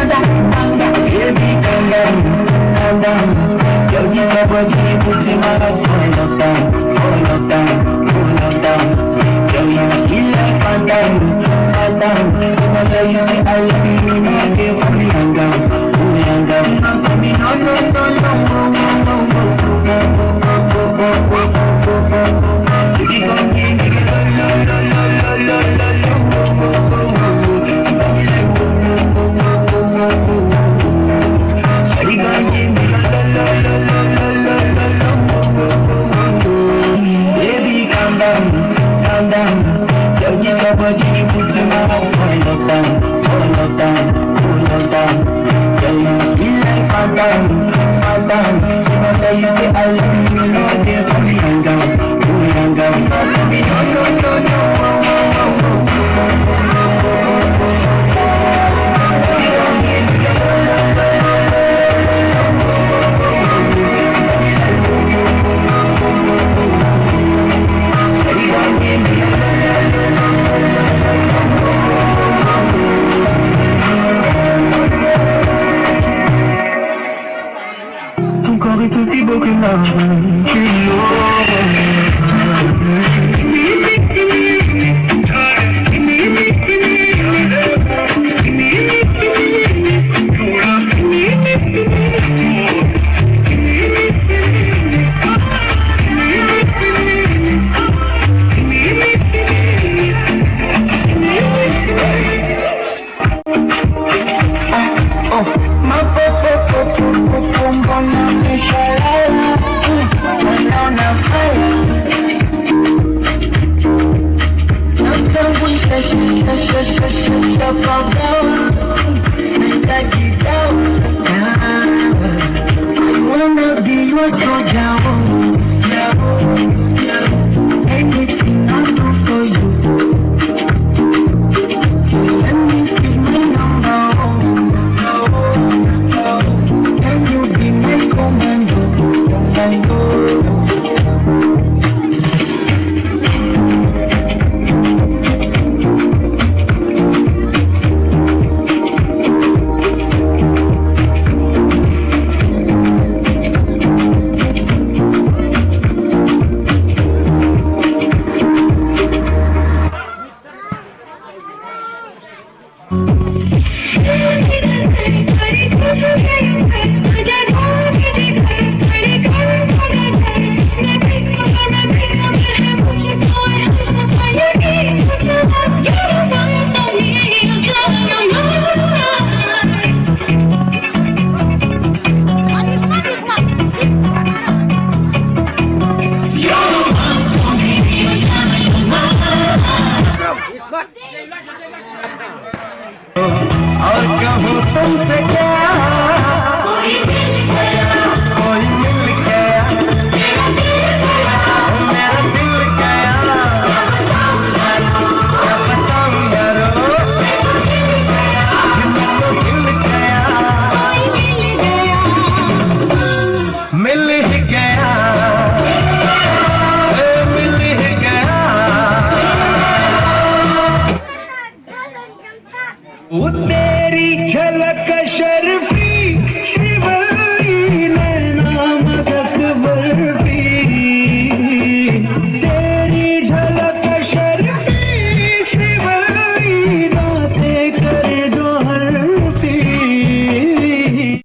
Baby, calm down, calm down. Girl, you got body, put in my heart, hold down, hold down, hold down. Girl, you feel like fall down, fall down. So tell you say I love you, you know I can't put me on down, put me on down. No, no, no, no, no. If you come here, nigga, la la la la la la la. Baby, calm down, calm down. Girl, you got body, you put in my heart, hold down, hold down, hold down. Girl, you feel like fall down, fall down. So I tell you say I love you, you know I can't put me on down, put me on down. Baby, no, no, no, no. Ton corps est aussi beau que ma main, tu और कहूँ तुमसे क्या कोई मिल गया मेरा दिल गया क्या बताऊँ यारो मुझको दिल गया मिल ही गया मिल ही गया वो तेरी झलक